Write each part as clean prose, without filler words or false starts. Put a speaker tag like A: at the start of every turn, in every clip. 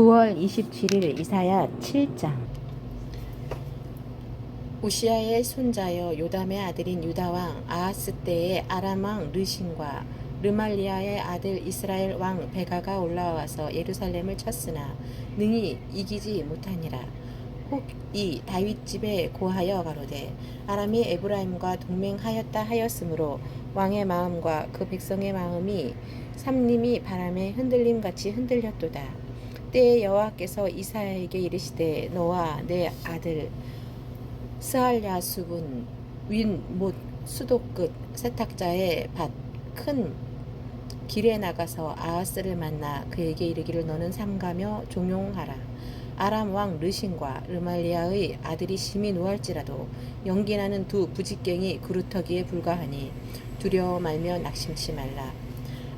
A: 9월 27일 이사야 7장. 우시아의 손자여 요담의 아들인 유다왕 아하스 때에 아람왕 르신과 르말리아의 아들 이스라엘 왕 베가가 올라와서 예루살렘을 쳤으나 능히 이기지 못하니라. 혹 이 다윗 집에 고하여 가로되 아람이 에브라임과 동맹하였다 하였으므로 왕의 마음과 그 백성의 마음이 삼림이 바람에 흔들림같이 흔들렸도다. 때에 여호와께서 이사야에게 이르시되 너와 내 아들 스알야숲은 윗못 수도 끝 세탁자의 밭 큰 길에 나가서 아하스를 만나 그에게 이르기를 너는 삼가며 종용하라. 아람 왕 르신과 르말리아의 아들이 심히 노할지라도 연기나는 두 부직갱이 그루터기에 불과하니 두려워 말며 낙심치 말라.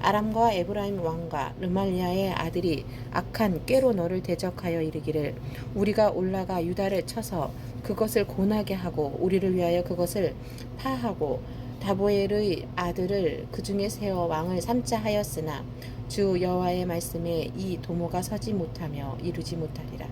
A: 아람과 에브라임 왕과 르말리아의 아들이 악한 꾀로 너를 대적하여 이르기를 우리가 올라가 유다를 쳐서 그것을 고나게 하고 우리를 위하여 그것을 파하고 다보엘의 아들을 그 중에 세워 왕을 삼자 하였으나 주 여호와의 말씀에 이 도모가 서지 못하며 이루지 못하리라.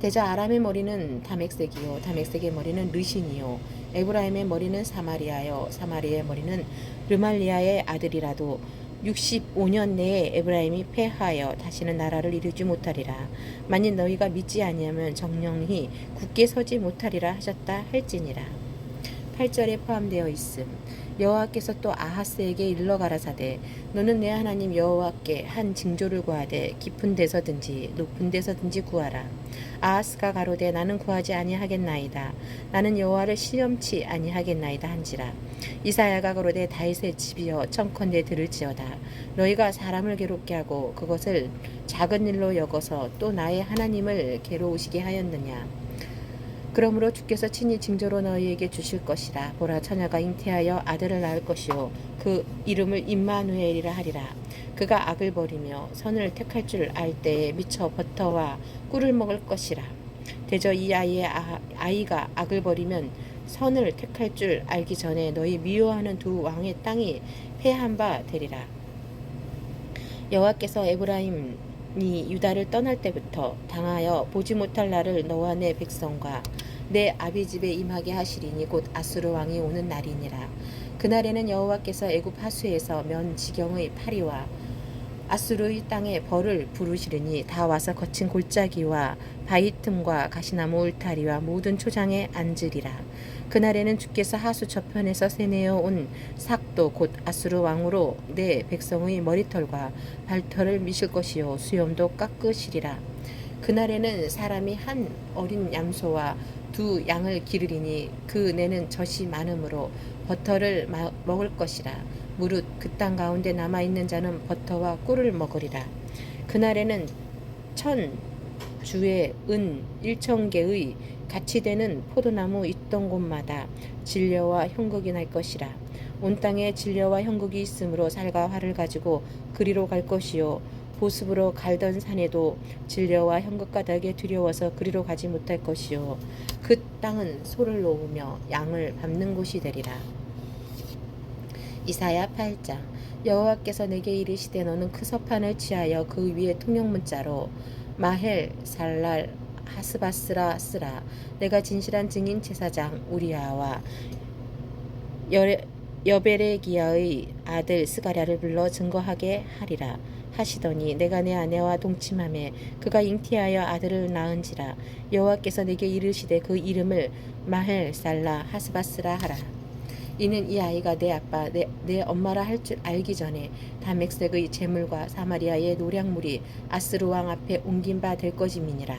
A: 대저 아람의 머리는 다맥색이요 다맥색의 머리는 르신이요 에브라임의 머리는 사마리아요 사마리아의 머리는 르말리아의 아들이라도 65년 내에 에브라임이 패하여 다시는 나라를 이루지 못하리라. 만일 너희가 믿지 아니하면 정령히 굳게 서지 못하리라 하셨다 할지니라. 8절에 포함되어 있음. 여호와께서 또 아하스에게 일러 가라사대 너는 내 하나님 여호와께 한 징조를 구하되 깊은 데서든지 높은 데서든지 구하라. 아하스가 가로되 나는 구하지 아니하겠나이다. 나는 여호와를 시험치 아니하겠나이다 한지라. 이사야가 가로되 다윗의 집이여 청컨대 들을지어다. 너희가 사람을 괴롭게 하고 그것을 작은 일로 여겨서 또 나의 하나님을 괴로우시게 하였느냐. 그러므로 주께서 친히 징조로 너희에게 주실 것이라. 보라 처녀가 잉태하여 아들을 낳을 것이요 그 이름을 임마누엘이라 하리라. 그가 악을 버리며 선을 택할 줄 알 때에 미쳐 버터와 꿀을 먹을 것이라. 대저 이 아이가 악을 버리면 선을 택할 줄 알기 전에 너희 미워하는 두 왕의 땅이 패한 바 되리라. 여호와께서 에브라임이 유다를 떠날 때부터 당하여 보지 못할 날을 너와 내 백성과 내 아비 집에 임하게 하시리니 곧 아수르 왕이 오는 날이니라. 그날에는 여호와께서 애굽 하수에서 면 지경의 파리와 아수르의 땅에 벌을 부르시리니 다 와서 거친 골짜기와 바위 틈과 가시나무 울타리와 모든 초장에 앉으리라. 그날에는 주께서 하수 저편에서 세내어 온 삭도 곧 아수르 왕으로 내 백성의 머리털과 발털을 미실 것이요 수염도 깎으시리라. 그날에는 사람이 한 어린 염소와 두 양을 기르리니 그 내는 젖이 많으므로 버터를 먹을 것이라. 무릇 그 땅 가운데 남아있는 자는 버터와 꿀을 먹으리라. 그날에는 1000주의 은 1000개의 같이 되는 포도나무 있던 곳마다 진려와 형극이 날 것이라. 온 땅에 진려와 형극이 있으므로 살과 활을 가지고 그리로 갈 것이요 보습으로 갈던 산에도 진려와 형극 가닥에 두려워서 그리로 가지 못할 것이요 그 땅은 소를 놓으며 양을 밟는 곳이 되리라. 이사야 8장. 여호와께서 내게 이르시되 너는 그 서판을 취하여 그 위에 통용문자로 마헬 살랄 하스바스라 쓰라. 내가 진실한 증인 제사장 우리아와 여베레기야의 아들 스가랴를 불러 증거하게 하리라 하시더니 내가 내 아내와 동침하매 그가 잉태하여 아들을 낳은지라. 여호와께서 내게 이르시되 그 이름을 마헬 살라 하스바스라 하라. 이는 이 아이가 내 아빠 내 엄마라 할 줄 알기 전에 다맥색의 재물과 사마리아의 노량물이 아스루 왕 앞에 옮긴 바 될 것임이니라.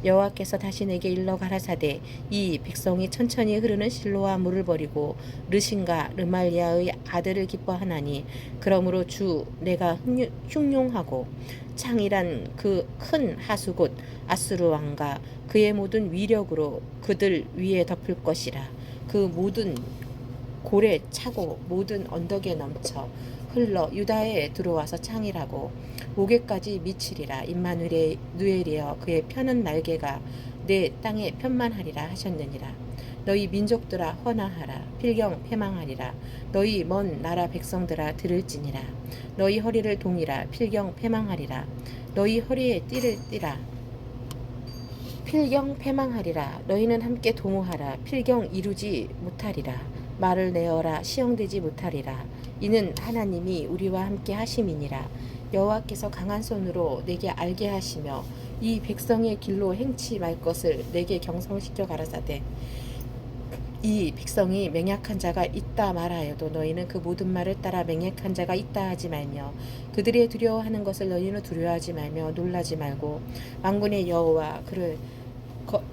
A: 여호와께서 다시 내게 일러 가라사대 이 백성이 천천히 흐르는 실로와 물을 버리고 르신과 르말리아의 아들을 기뻐하나니 그러므로 주 내가 흉용하고 창이란 그 큰 하수 곧 아스루 왕과 그의 모든 위력으로 그들 위에 덮을 것이라. 그 모든 고래 차고 모든 언덕에 넘쳐 흘러 유다에 들어와서 창이라고 목에까지 미치리라. 임마누엘이여 그의 펴는 날개가 내 땅에 편만하리라 하셨느니라. 너희 민족들아 헌화하라. 필경 패망하리라. 너희 먼 나라 백성들아 들을지니라. 너희 허리를 동이라. 필경 패망하리라. 너희 허리에 띠를 띠라. 필경 패망하리라. 너희는 함께 동호하라. 필경 이루지 못하리라. 말을 내어라. 시험되지 못하리라. 이는 하나님이 우리와 함께 하심이니라. 여호와께서 강한 손으로 내게 알게 하시며 이 백성의 길로 행치 말 것을 내게 경성시켜 가라사대 이 백성이 맹약한 자가 있다 말하여도 너희는 그 모든 말을 따라 맹약한 자가 있다 하지 말며 그들이 두려워하는 것을 너희는 두려워하지 말며 놀라지 말고 만군의 여호와 그를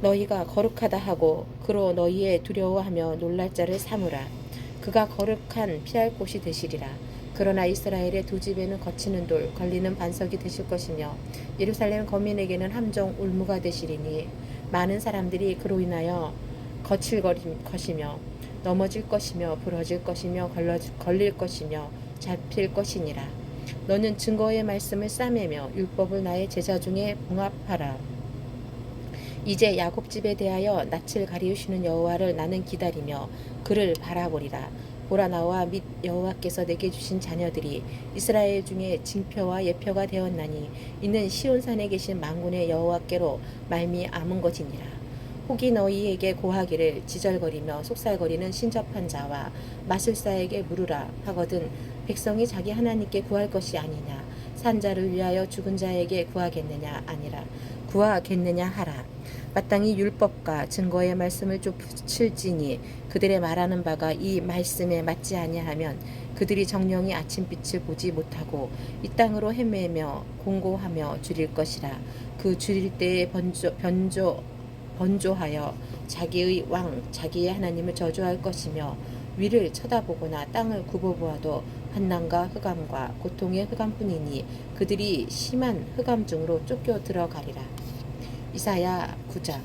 A: 너희가 거룩하다 하고 그로 너희의 두려워하며 놀랄 자를 삼으라. 그가 거룩한 피할 곳이 되시리라. 그러나 이스라엘의 두 집에는 거치는 돌 걸리는 반석이 되실 것이며 예루살렘 거민에게는 함정 울무가 되시리니 많은 사람들이 그로 인하여 거칠거릴 것이며 넘어질 것이며 부러질 것이며 걸릴 것이며 잡힐 것이니라. 너는 증거의 말씀을 싸매며 율법을 나의 제자 중에 봉합하라. 이제 야곱 집에 대하여 낯을 가리우시는 여호와를 나는 기다리며 그를 바라보리라. 보라 나와 및 여호와께서 내게 주신 자녀들이 이스라엘 중에 징표와 예표가 되었나니 이는 시온산에 계신 만군의 여호와께로 말미암은 것이니라. 혹이 너희에게 고하기를 지절거리며 속살거리는 신접한 자와 마술사에게 물으라 하거든 백성이 자기 하나님께 구할 것이 아니냐 산자를 위하여 죽은 자에게 구하겠느냐 아니라 구하겠느냐 하라. 마땅히 율법과 증거의 말씀을 좁힐지니 그들의 말하는 바가 이 말씀에 맞지 아니하면 그들이 정령이 아침빛을 보지 못하고 이 땅으로 헤매며 공고하며 줄일 것이라. 그 줄일 때에 번조하여 자기의 왕 자기의 하나님을 저주할 것이며 위를 쳐다보거나 땅을 굽어보아도 한난과 흑암과 고통의 흑암뿐이니 그들이 심한 흑암 중으로 쫓겨 들어가리라. 이사야 9장.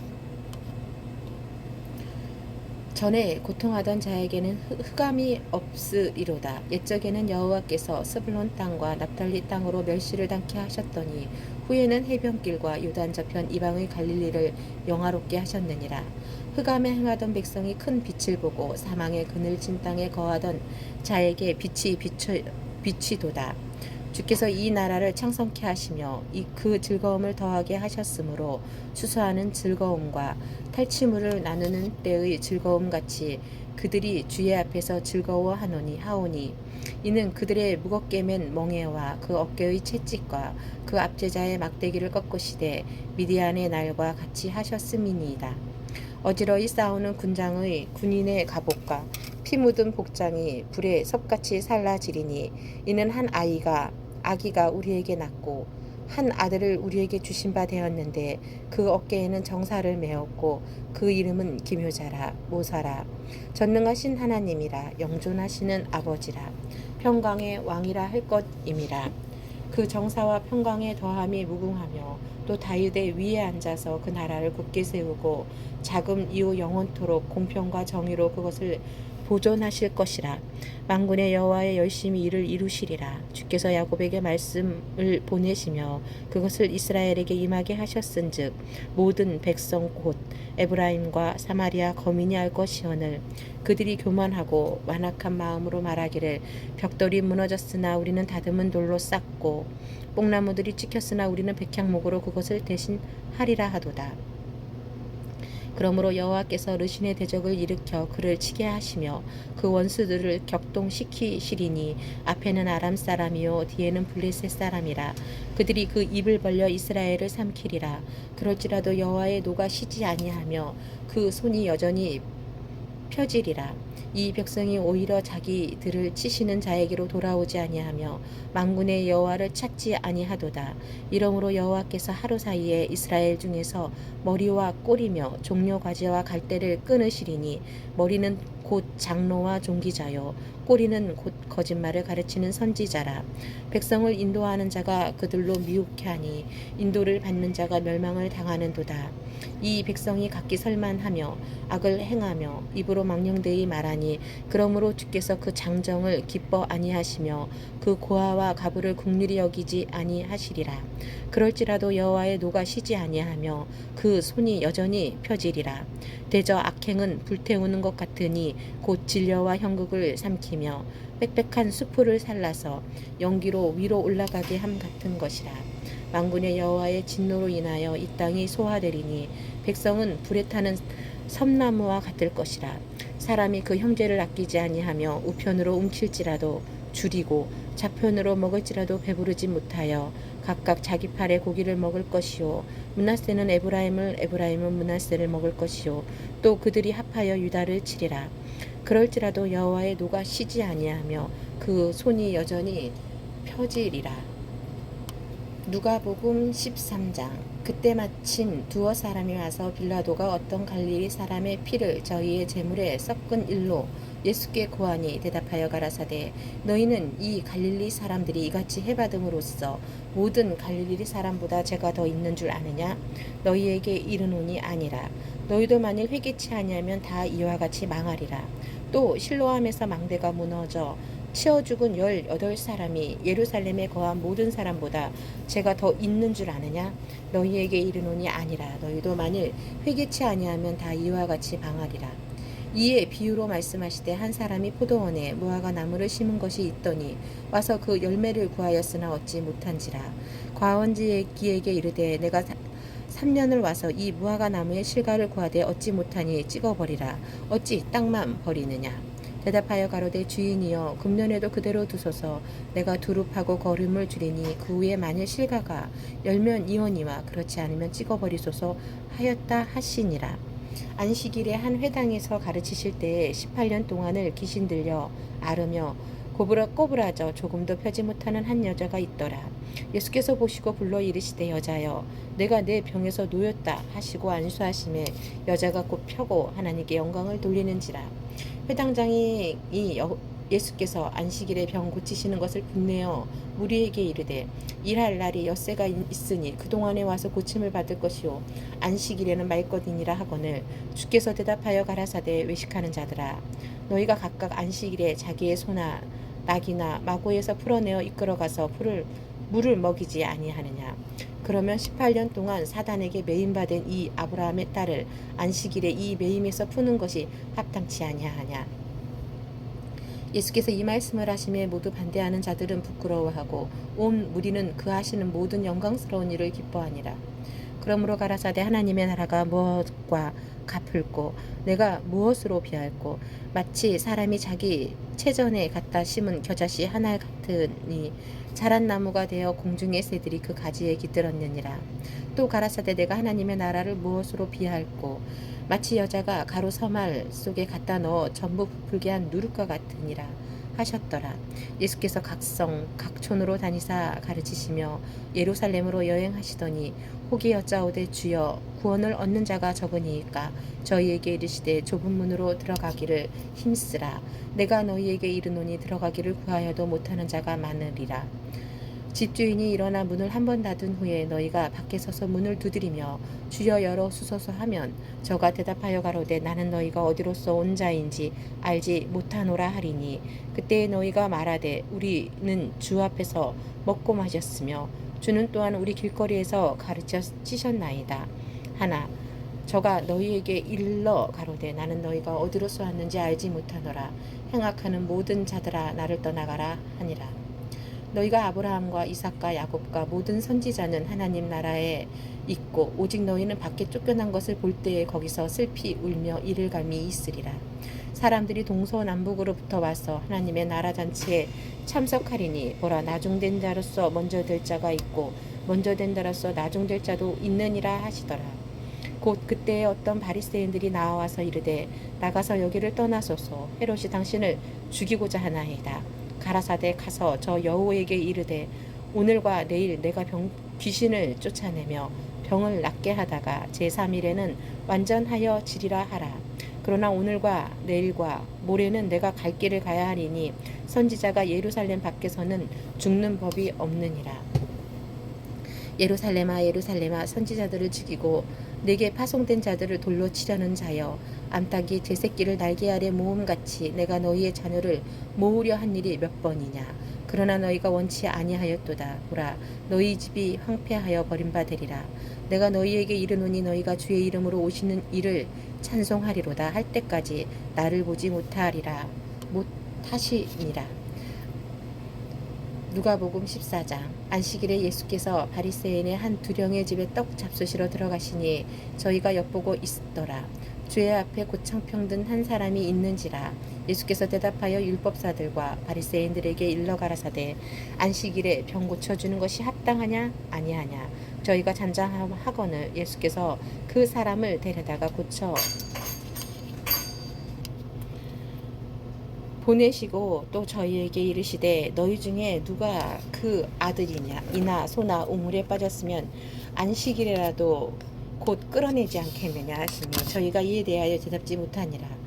A: 전에 고통하던 자에게는 흑암이 없으리로다. 옛적에는 여호와께서 스불론 땅과 납달리 땅으로 멸시를 당케 하셨더니 후에는 해변길과 요단 저편 이방의 갈릴리를 영화롭게 하셨느니라. 흑암에 행하던 백성이 큰 빛을 보고 사망의 그늘진 땅에 거하던 자에게 빛이도다. 주께서 이 나라를 창성케 하시며 그 즐거움을 더하게 하셨으므로 수수하는 즐거움과 탈취물을 나누는 때의 즐거움같이 그들이 주의 앞에서 즐거워하오니 이는 그들의 무겁게 맨 멍에와 그 어깨의 채찍과 그 압제자의 막대기를 꺾으시되 미디안의 날과 같이 하셨음이니이다. 어지러이 싸우는 군인의 갑옷과 피 묻은 복장이 불에 섭같이 살라지리니 이는 한 아기가 우리에게 낳고 한 아들을 우리에게 주신 바 되었는데 그 어깨에는 정사를 메었고 그 이름은 기묘자라 모사라 전능하신 하나님이라 영존하시는 아버지라 평강의 왕이라 할 것임이라. 그 정사와 평강의 더함이 무궁하며 또 다윗의 위에 앉아서 그 나라를 굳게 세우고 자금 이후 영원토록 공평과 정의로 그것을 보존하실 것이라. 만군의 여호와의 열심히 이를 이루시리라. 주께서 야곱에게 말씀을 보내시며 그것을 이스라엘에게 임하게 하셨은즉 모든 백성 곧 에브라임과 사마리아 거민이 알 것이오늘 그들이 교만하고 완악한 마음으로 말하기를 벽돌이 무너졌으나 우리는 다듬은 돌로 쌓고 뽕나무들이 찍혔으나 우리는 백향목으로 그것을 대신하리라 하도다. 그러므로 여호와께서 르신의 대적을 일으켜 그를 치게 하시며 그 원수들을 격동시키시리니 앞에는 아람 사람이요 뒤에는 블레셋 사람이라. 그들이 그 입을 벌려 이스라엘을 삼키리라. 그럴지라도 여호와의 노가 쉬지 아니하며 그 손이 여전히 펴지리라. 이 백성이 오히려 자기들을 치시는 자에게로 돌아오지 아니하며 만군의 여호와를 찾지 아니하도다. 이러므로 여호와께서 하루 사이에 이스라엘 중에서 머리와 꼬리며 종려 과제와 갈대를 끊으시리니 머리는 곧 장로와 종기자요 꼬리는 곧 거짓말을 가르치는 선지자라. 백성을 인도하는 자가 그들로 미혹해 하니 인도를 받는 자가 멸망을 당하는도다. 이 백성이 각기 설만하며 악을 행하며 입으로 망령되이 말하니 그러므로 주께서 그 장정을 기뻐 아니하시며 그 고아와 가부를 긍휼히 여기지 아니하시리라. 그럴지라도 여호와의 노가 쉬지 아니하며 그 손이 여전히 펴지리라. 대저 악행은 불태우는 것 같으니 곧 진려와 형극을 삼키며 빽빽한 수풀을 살라서 연기로 위로 올라가게 함 같은 것이라. 만군의 여호와의 진노로 인하여 이 땅이 소화되리니 백성은 불에 타는 섬나무와 같을 것이라. 사람이 그 형제를 아끼지 아니하며 우편으로 움킬지라도 줄이고 좌편으로 먹을지라도 배부르지 못하여 각각 자기 팔에 고기를 먹을 것이요 므낫세는 에브라임을 에브라임은 므낫세를 먹을 것이요 또 그들이 합하여 유다를 치리라. 그럴지라도 여호와의 노가 쉬지 아니하며 그 손이 여전히 펴지리라. 누가복음 13장. 그때 마침 두어 사람이 와서 빌라도가 어떤 갈릴리 사람의 피를 저희의 제물에 섞은 일로 예수께 고하니 대답하여 가라사대 너희는 이 갈릴리 사람들이 이같이 해받음으로써 모든 갈릴리 사람보다 죄가 더 있는 줄 아느냐? 너희에게 이르노니 아니라. 너희도 만일 회개치 아니하면 다 이와 같이 망하리라. 또 실로암에서 망대가 무너져 치어 죽은 18사람이 예루살렘에 거한 모든 사람보다 죄가 더 있는 줄 아느냐? 너희에게 이르노니 아니라. 너희도 만일 회개치 아니하면 다 이와 같이 망하리라. 이에 비유로 말씀하시되 한 사람이 포도원에 무화과 나무를 심은 것이 있더니 와서 그 열매를 구하였으나 얻지 못한지라. 과원지기에게 이르되 내가 3년을 와서 이 무화과 나무의 실과를 구하되 얻지 못하니 찍어버리라. 어찌 땅만 버리느냐? 대답하여 가로되 주인이여 금년에도 그대로 두소서. 내가 두릅하고 거름을 줄이니 그 후에 만일 실과가 열면 이오니와 그렇지 않으면 찍어버리소서 하였다 하시니라. 안식일에 한 회당에서 가르치실 때에 18년 동안을 귀신 들려 앓으며 꼬부라져 조금도 펴지 못하는 한 여자가 있더라. 예수께서 보시고 불러 이르시되 여자여 내가 내 병에서 놓였다 하시고 안수하심에 여자가 곧 펴고 하나님께 영광을 돌리는지라. 회당장이 예수께서 안식일에 병 고치시는 것을 분내어 무리에게 이르되 일할 날이 엿새가 있으니 그동안에 와서 고침을 받을 것이요 안식일에는 말것이니라 하거늘 주께서 대답하여 가라사대 외식하는 자들아 너희가 각각 안식일에 자기의 소나 낙이나 마고에서 풀어내어 이끌어가서 물을 먹이지 아니하느냐. 그러면 18년 동안 사단에게 매임받은 이 아브라함의 딸을 안식일에 이 매임에서 푸는 것이 합당치 아니하냐. 예수께서 이 말씀을 하심에 모두 반대하는 자들은 부끄러워하고 온 무리는 그 하시는 모든 영광스러운 일을 기뻐하니라. 그러므로 가라사대 하나님의 나라가 무엇과 갚을꼬 내가 무엇으로 비할꼬 마치 사람이 자기 채전에 갖다 심은 겨자씨 하나 같으니 자란 나무가 되어 공중의 새들이 그 가지에 깃들었느니라. 또 가라사대 내가 하나님의 나라를 무엇으로 비할꼬 마치 여자가 가루 서말 속에 갖다 넣어 전부 부풀게 한 누룩과 같으니라 하셨더라. 예수께서 각성 각촌으로 다니사 가르치시며 예루살렘으로 여행하시더니 혹이 여짜오되 주여 구원을 얻는 자가 적으니이까 저희에게 이르시되 좁은 문으로 들어가기를 힘쓰라. 내가 너희에게 이르노니 들어가기를 구하여도 못하는 자가 많으리라. 집주인이 일어나 문을 한 번 닫은 후에 너희가 밖에 서서 문을 두드리며 주여 열어 주소서 하면 저가 대답하여 가로되 나는 너희가 어디로서 온 자인지 알지 못하노라 하리니 그때 너희가 말하되 우리는 주 앞에서 먹고 마셨으며 주는 또한 우리 길거리에서 가르쳐 치셨나이다 하나 저가 너희에게 일러 가로되 나는 너희가 어디로서 왔는지 알지 못하노라. 행악하는 모든 자들아 나를 떠나가라 하니라. 너희가 아브라함과 이삭과 야곱과 모든 선지자는 하나님 나라에 있고 오직 너희는 밖에 쫓겨난 것을 볼 때에 거기서 슬피 울며 이를 감이 있으리라. 사람들이 동서남북으로부터 와서 하나님의 나라 잔치에 참석하리니 보라 나중된 자로서 먼저 될 자가 있고 먼저 된 자로서 나중될 자도 있느니라 하시더라. 곧 그때에 어떤 바리새인들이 나와서 이르되 나가서 여기를 떠나소서 헤롯이 당신을 죽이고자 하나이다. 가라사대 가서 저 여호에게 이르되 오늘과 내일 내가 귀신을 쫓아내며 병을 낫게 하다가 제3일에는 완전하여 지리라 하라. 그러나 오늘과 내일과 모레는 내가 갈 길을 가야 하리니 선지자가 예루살렘 밖에서는 죽는 법이 없느니라. 예루살렘아 예루살렘아 선지자들을 죽이고 내게 파송된 자들을 돌로 치려는 자여 암탉이 제 새끼를 날개 아래 모음같이 내가 너희의 자녀를 모으려 한 일이 몇 번이냐. 그러나 너희가 원치 아니하였도다. 보라, 너희 집이 황폐하여 버림받으리라. 내가 너희에게 이르노니 너희가 주의 이름으로 오시는 이를 찬송하리로다 할 때까지 나를 보지 못하시니라. 누가복음 14장. 안식일에 예수께서 바리새인의 한 두령의 집에 떡 잡수시러 들어가시니 저희가 엿보고 있더라. 주의 앞에 고창평 든 한 사람이 있는지라. 예수께서 대답하여 율법사들과 바리새인들에게 일러 가라사대 안식일에 병 고쳐주는 것이 합당하냐 아니하냐. 저희가 잠잠하거늘 예수께서 그 사람을 데려다가 고쳐 보내시고 또 저희에게 이르시되 너희 중에 누가 그 아들이냐 이나 소나 우물에 빠졌으면 안식일에라도 곧 끌어내지 않겠느냐 하시니 저희가 이에 대하여 대답지 못하니라.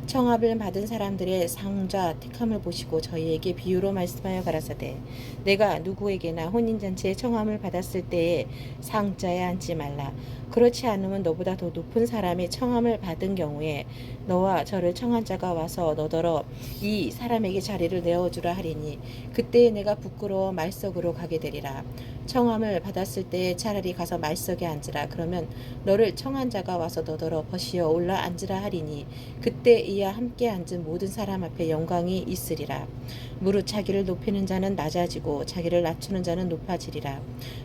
A: 청합을 받은 사람들의 상자 택함을 보시고 저희에게 비유로 말씀하여 가라사대 내가 누구에게나 혼인잔치에 청함을 받았을 때에 상자에 앉지 말라. 그렇지 않으면 너보다 더 높은 사람의 청함을 받은 경우에 너와 저를 청한 자가 와서 너더러 이 사람에게 자리를 내어주라 하리니 그때에 내가 부끄러워 말석으로 가게 되리라. 청함을 받았을 때에 차라리 가서 말석에 앉으라. 그러면 너를 청한 자가 와서 너더러 버시어 올라 앉으라 하리니 그때 이와 함께 앉은 모든 사람 앞에 영광이 있으리라. 무릇 자기를 높이는 자는 낮아지고 자기를 낮추는 자는 높아지리라.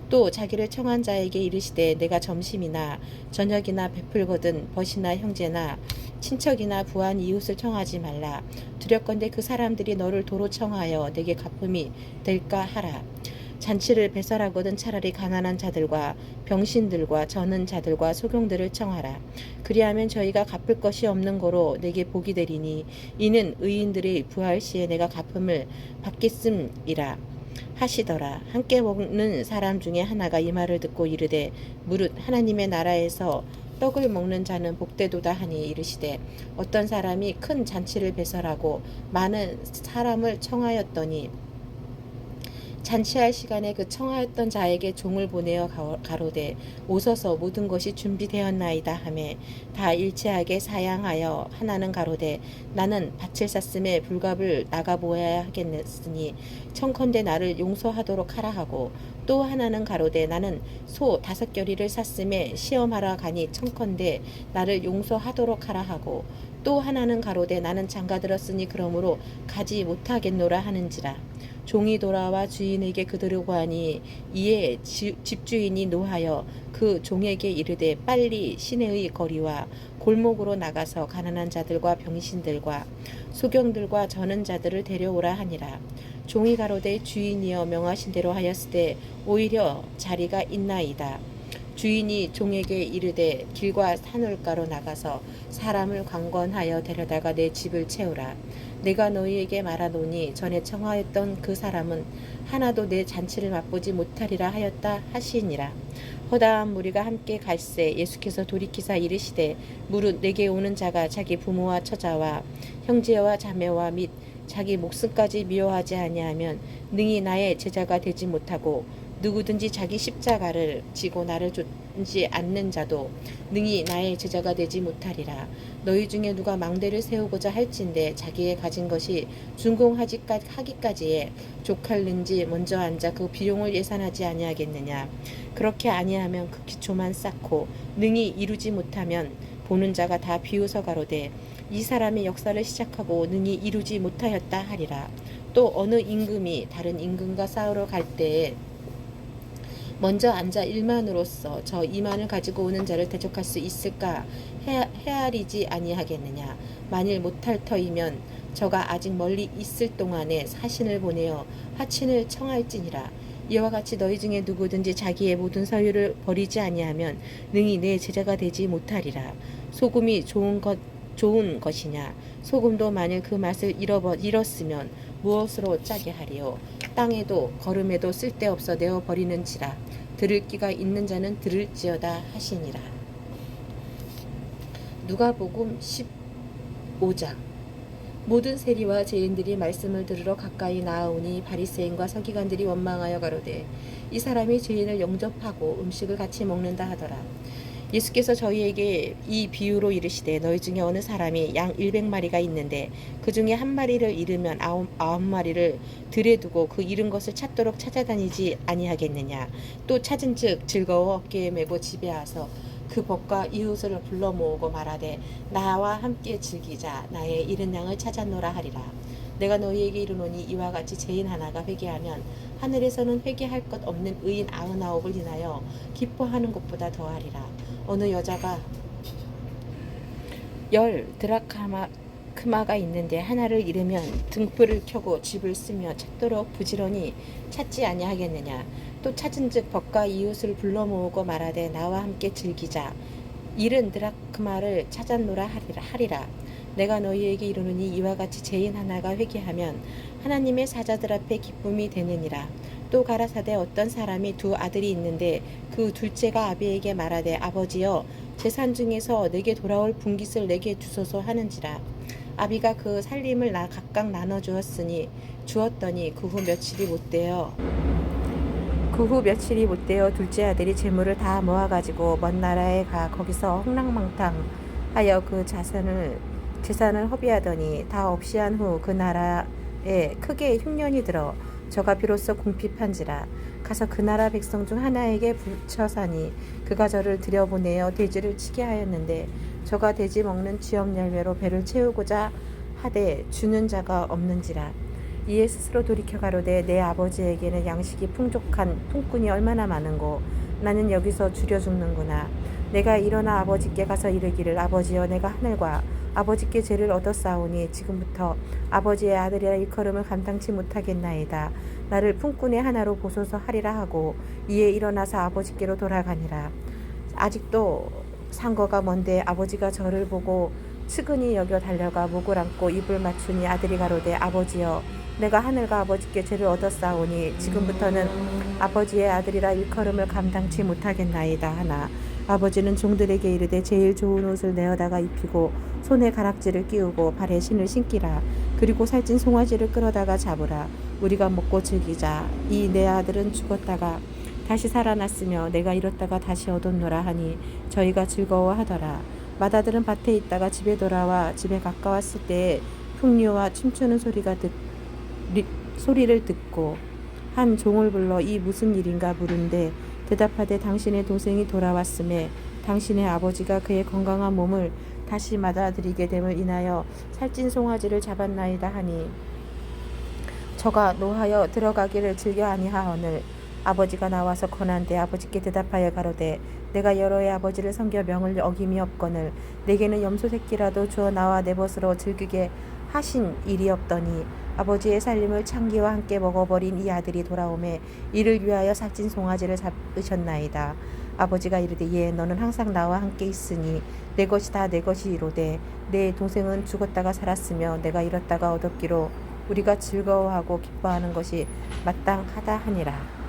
A: 또 자기를 청한 자에게 이르시되 내가 점심이나 저녁이나 베풀거든 벗이나 형제나 친척이나 부한 이웃을 청하지 말라. 두렵건대 그 사람들이 너를 도로 청하여 내게 갚음이 될까 하라. 잔치를 배설하거든 차라리 가난한 자들과 병신들과 저는 자들과 소경들을 청하라. 그리하면 저희가 갚을 것이 없는 거로 내게 복이 되리니 이는 의인들의 부활 시에 내가 갚음을 받겠음이라 하시더라. 함께 먹는 사람 중에 하나가 이 말을 듣고 이르되 무릇 하나님의 나라에서 떡을 먹는 자는 복되도다 하니 이르시되 어떤 사람이 큰 잔치를 배설하고 많은 사람을 청하였더니 잔치할 시간에 그 청하였던 자에게 종을 보내어 가로되 오소서 모든 것이 준비되었나이다 하매 다 일체하게 사양하여 하나는 가로되 나는 밭을 샀음에 불갑을 나가 보아야 하겠으니 청컨대 나를 용서하도록 하라 하고 또 하나는 가로되 나는 소 5겨리를 샀음에 시험하러 가니 청컨대 나를 용서하도록 하라 하고 또 하나는 가로되 나는 장가들었으니 그러므로 가지 못하겠노라 하는지라. 종이 돌아와 주인에게 그들을 구하니 이에 집주인이 노하여 그 종에게 이르되 빨리 시내의 거리와 골목으로 나가서 가난한 자들과 병신들과 소경들과 저는 자들을 데려오라 하니라. 종이 가로되 주인이여 명하신 대로 하였으되 오히려 자리가 있나이다. 주인이 종에게 이르되 길과 산울가로 나가서 사람을 강권하여 데려다가 내 집을 채우라. 내가 너희에게 말하노니 전에 청하였던 그 사람은 하나도 내 잔치를 맛보지 못하리라 하였다 하시니라. 허다한 무리가 함께 갈새 예수께서 돌이키사 이르시되 무릇 내게 오는 자가 자기 부모와 처자와 형제와 자매와 및 자기 목숨까지 미워하지 아니하면 능히 나의 제자가 되지 못하고 누구든지 자기 십자가를 지고 나를 쫓지 않는 자도 능히 나의 제자가 되지 못하리라. 너희 중에 누가 망대를 세우고자 할진대 자기의 가진 것이 준공하기까지에 족할는지 먼저 앉아 그 비용을 예산하지 아니하겠느냐. 그렇게 아니하면 그 기초만 쌓고 능히 이루지 못하면 보는 자가 다 비웃어 가로되 이 사람의 역사를 시작하고 능히 이루지 못하였다 하리라. 또 어느 임금이 다른 임금과 싸우러 갈 때에 먼저 앉아 1만으로서 저 2만을 가지고 오는 자를 대적할 수 있을까 헤아리지 아니하겠느냐. 만일 못할 터이면 저가 아직 멀리 있을 동안에 사신을 보내어 하친을 청할지니라. 이와 같이 너희 중에 누구든지 자기의 모든 소유를 버리지 아니하면 능히 내 제자가 되지 못하리라. 소금이 좋은 것이냐. 소금도 만일 그 맛을 잃었으면 무엇으로 짜게 하리요. 땅에도 거름에도 쓸데없어 내어 버리는지라. 들을 귀가 있는 자는 들을지어다 하시니라. 누가복음 15장. 모든 세리와 죄인들이 말씀을 들으러 가까이 나아오니 바리새인과 서기관들이 원망하여 가로되 이 사람이 죄인을 영접하고 음식을 같이 먹는다 하더라. 예수께서 저희에게 이 비유로 이르시되 너희 중에 어느 사람이 양 100마리가 있는데 그 중에 한 마리를 잃으면 아홉 마리를 들에 두고 그 잃은 것을 찾도록 찾아다니지 아니하겠느냐. 또 찾은즉 즐거워 어깨에 메고 집에 와서 그 벗과 이웃을 불러 모으고 말하되 나와 함께 즐기자. 나의 잃은 양을 찾았노라 하리라. 내가 너희에게 이르노니 이와 같이 죄인 하나가 회개하면 하늘에서는 회개할 것 없는 의인 99을 인하여 기뻐하는 것보다 더하리라. 어느 여자가 10 드라크마가 있는데 하나를 잃으면 등불을 켜고 집을 쓰며 찾도록 부지런히 찾지 아니하겠느냐. 또 찾은즉 벗과 이웃을 불러 모으고 말하되 나와 함께 즐기자. 70 드라크마를 찾았노라 하리라. 내가 너희에게 이르노니 이와 같이 죄인 하나가 회개하면 하나님의 사자들 앞에 기쁨이 되느니라. 또 가라사대 어떤 사람이 2 아들이 있는데 그 둘째가 아비에게 말하되 아버지여 재산 중에서 내게 돌아올 분깃을 내게 주소서 하는지라. 아비가 그 살림을 각각 나눠 주었더니 그 후 며칠이 못되어 둘째 아들이 재물을 다 모아가지고 먼 나라에 가 거기서 홍랑망탕하여 그 재산을 허비하더니 다 없이 한 후 그 나라에 크게 흉년이 들어 저가 비로소 궁핍한지라. 가서 그 나라 백성 중 하나에게 붙여사니 그가 저를 들여보내어 돼지를 치게 하였는데 저가 돼지 먹는 쥐업 열매로 배를 채우고자 하되 주는 자가 없는지라. 이에 스스로 돌이켜 가로되 내 아버지에게는 양식이 풍족한 품꾼이 얼마나 많은고 나는 여기서 줄여 죽는구나. 내가 일어나 아버지께 가서 이르기를 아버지여 내가 하늘과 아버지께 죄를 얻었사오니 지금부터 아버지의 아들이라 일컬음을 감당치 못하겠나이다. 나를 품꾼의 하나로 보소서 하리라 하고 이에 일어나서 아버지께로 돌아가니라. 아직도 상거가 먼데 아버지가 저를 보고 측은히 여겨 달려가 목을 안고 입을 맞추니 아들이 가로되 아버지여 내가 하늘과 아버지께 죄를 얻었사오니 지금부터는 아버지의 아들이라 일컬음을 감당치 못하겠나이다 하나 아버지는 종들에게 이르되 제일 좋은 옷을 내어다가 입히고 손에 가락지를 끼우고 발에 신을 신기라. 그리고 살찐 송아지를 끌어다가 잡으라. 우리가 먹고 즐기자. 이 내 아들은 죽었다가 다시 살아났으며 내가 잃었다가 다시 얻었노라 하니 저희가 즐거워하더라. 맏아들은 밭에 있다가 집에 돌아와 집에 가까웠을 때에 풍류와 춤추는 소리를 듣고 한 종을 불러 이 무슨 일인가 물은데 대답하되 당신의 동생이 돌아왔음에 당신의 아버지가 그의 건강한 몸을 다시 맞아들이게 됨을 인하여 살찐 송아지를 잡았나이다 하니 저가 노하여 들어가기를 즐겨 아니하오늘 아버지가 나와서 권한대 아버지께 대답하여 가로되 내가 여러의 아버지를 섬겨 명을 어김이 없거늘 내게는 염소 새끼라도 주어 나와 내 벗으로 즐기게 하신 일이 없더니 아버지의 살림을 창기와 함께 먹어버린 이 아들이 돌아오매 이를 위하여 살찐 송아지를 잡으셨나이다. 아버지가 이르되 예 너는 항상 나와 함께 있으니 내 것이 다 내 것이로되 내 동생은 죽었다가 살았으며 내가 잃었다가 얻었기로 우리가 즐거워하고 기뻐하는 것이 마땅하다 하니라.